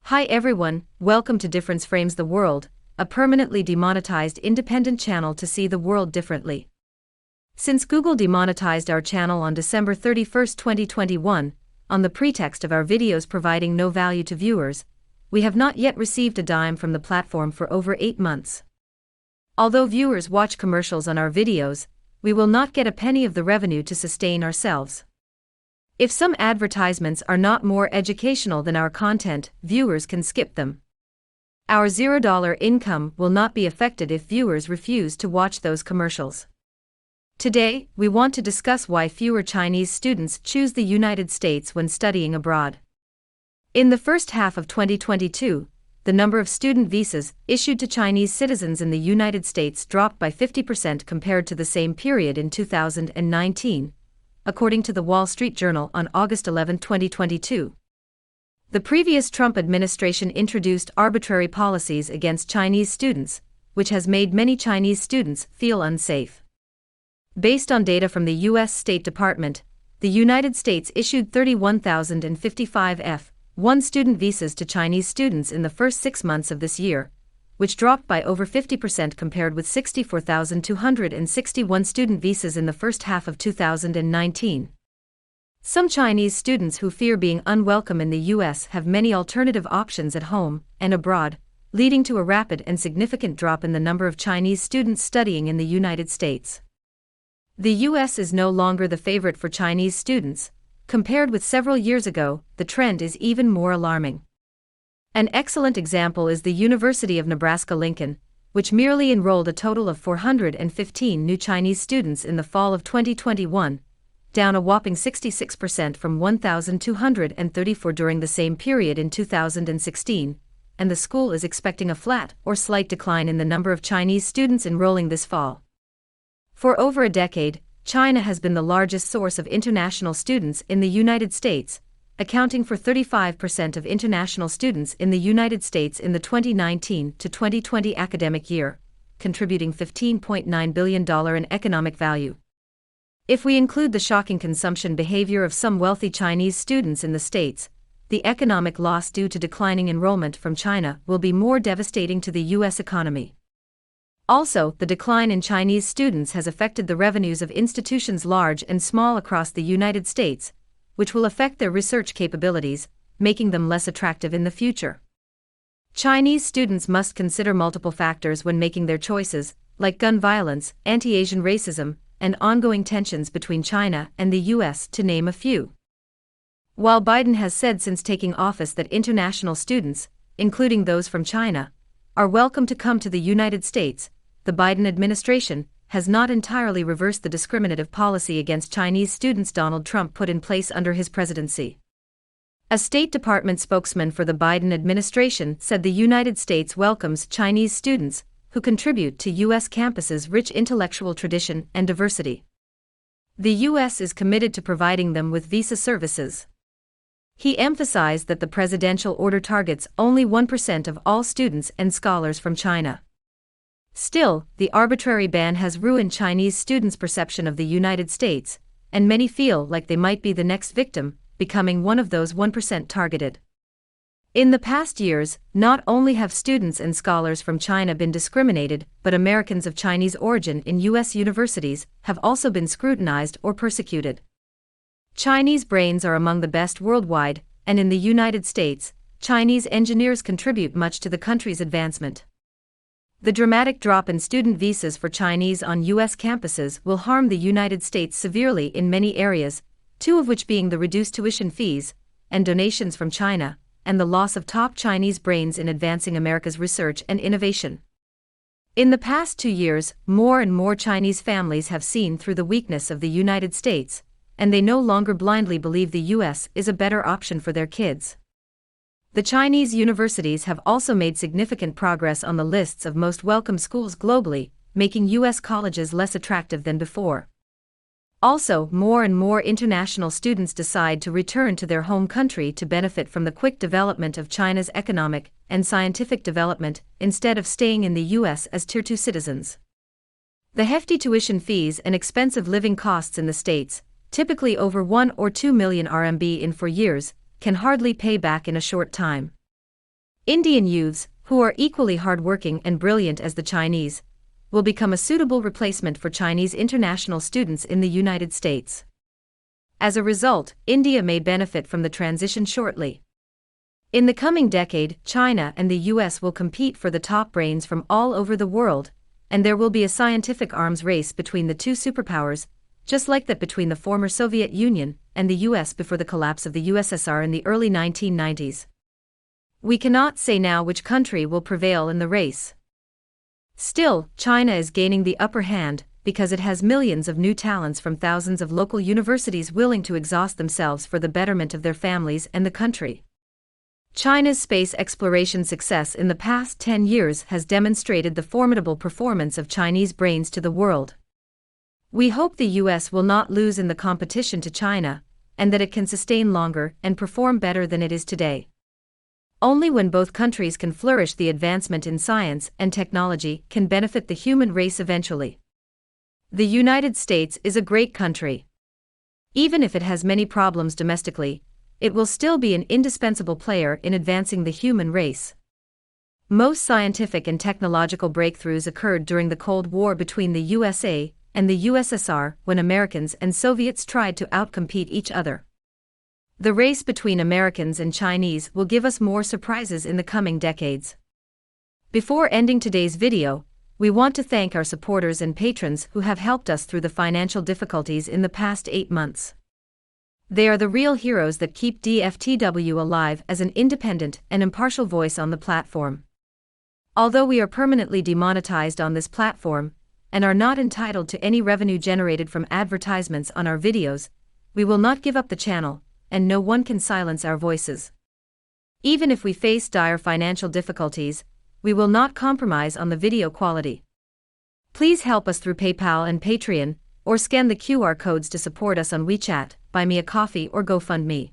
Hi everyone, welcome to Difference Frames the World, a permanently demonetized independent channel to see the world differently. Since Google demonetized our channel on December 31, 2021, on the pretext of our videos providing no value to viewers, we have not yet received a dime from the platform for over 8 months. Although viewers watch commercials on our videos, we will not get a penny of the revenue to sustain ourselves. If some advertisements are not more educational than our content, viewers can skip them. Our $0 income will not be affected if viewers refuse to watch those commercials. Today, we want to discuss why fewer Chinese students choose the United States when studying abroad. In the first half of 2022, the number of student visas issued to Chinese citizens in the United States dropped by 50% compared to the same period in 2019. According to the Wall Street Journal on August 11, 2022. The previous Trump administration introduced arbitrary policies against Chinese students, which has made many Chinese students feel unsafe. Based on data from the U.S. State Department, the United States issued 31,055 F-1 student visas to Chinese students in the first 6 months of this year, which dropped by over 50% compared with 64,261 student visas in the first half of 2019. Some Chinese students who fear being unwelcome in the U.S. have many alternative options at home and abroad, leading to a rapid and significant drop in the number of Chinese students studying in the United States. The U.S. is no longer the favorite for Chinese students. Compared with several years ago, the trend is even more alarming. An excellent example is the University of Nebraska-Lincoln, which merely enrolled a total of 415 new Chinese students in the fall of 2021, down a whopping 66% from 1,234 during the same period in 2016, and the school is expecting a flat or slight decline in the number of Chinese students enrolling this fall. For over a decade, China has been the largest source of international students in the United States, accounting for 35% of international students in the United States in the 2019 to 2020 academic year, contributing $15.9 billion in economic value. If we include the shocking consumption behavior of some wealthy Chinese students in the States, the economic loss due to declining enrollment from China will be more devastating to the U.S. economy. Also, the decline in Chinese students has affected the revenues of institutions large and small across the United States, which will affect their research capabilities, making them less attractive in the future. Chinese students must consider multiple factors when making their choices, like gun violence, anti-Asian racism, and ongoing tensions between China and the U.S., to name a few. While Biden has said since taking office that international students, including those from China, are welcome to come to the United States, the Biden administration has not entirely reversed the discriminative policy against Chinese students Donald Trump put in place under his presidency. A State Department spokesman for the Biden administration said the United States welcomes Chinese students who contribute to U.S. campuses' rich intellectual tradition and diversity. The U.S. is committed to providing them with visa services. He emphasized that the presidential order targets only 1% of all students and scholars from China. Still, the arbitrary ban has ruined Chinese students' perception of the United States, and many feel like they might be the next victim, becoming one of those 1% targeted. In the past years, not only have students and scholars from China been discriminated, but Americans of Chinese origin in U.S. universities have also been scrutinized or persecuted. Chinese brains are among the best worldwide, and in the United States, Chinese engineers contribute much to the country's advancement. The dramatic drop in student visas for Chinese on U.S. campuses will harm the United States severely in many areas, two of which being the reduced tuition fees and donations from China, and the loss of top Chinese brains in advancing America's research and innovation. In the past 2 years, more and more Chinese families have seen through the weakness of the United States, and they no longer blindly believe the U.S. is a better option for their kids. The Chinese universities have also made significant progress on the lists of most welcome schools globally, making U.S. colleges less attractive than before. Also, more and more international students decide to return to their home country to benefit from the quick development of China's economic and scientific development instead of staying in the U.S. as Tier 2 citizens. The hefty tuition fees and expensive living costs in the States, typically over 1 or 2 million RMB in 4 years, can hardly pay back in a short time. Indian youths, who are equally hardworking and brilliant as the Chinese, will become a suitable replacement for Chinese international students in the United States. As a result, India may benefit from the transition shortly. In the coming decade, China and the US will compete for the top brains from all over the world, and there will be a scientific arms race between the two superpowers, just like that between the former Soviet Union and the US before the collapse of the USSR in the early 1990s. We cannot say now which country will prevail in the race. Still, China is gaining the upper hand because it has millions of new talents from thousands of local universities willing to exhaust themselves for the betterment of their families and the country. China's space exploration success in the past 10 years has demonstrated the formidable performance of Chinese brains to the world. We hope the US will not lose in the competition to China, and that it can sustain longer and perform better than it is today. Only when both countries can flourish, the advancement in science and technology can benefit the human race eventually. The United States is a great country. Even if it has many problems domestically, it will still be an indispensable player in advancing the human race. Most scientific and technological breakthroughs occurred during the Cold War between the USA and the USSR, when Americans and Soviets tried to outcompete each other. The race between Americans and Chinese will give us more surprises in the coming decades. Before ending today's video, we want to thank our supporters and patrons who have helped us through the financial difficulties in the past 8 months. They are the real heroes that keep DFTW alive as an independent and impartial voice on the platform. Although we are permanently demonetized on this platform, and are not entitled to any revenue generated from advertisements on our videos, we will not give up the channel, and no one can silence our voices. Even if we face dire financial difficulties, we will not compromise on the video quality. Please help us through PayPal and Patreon, or scan the QR codes to support us on WeChat, Buy Me a Coffee or GoFundMe.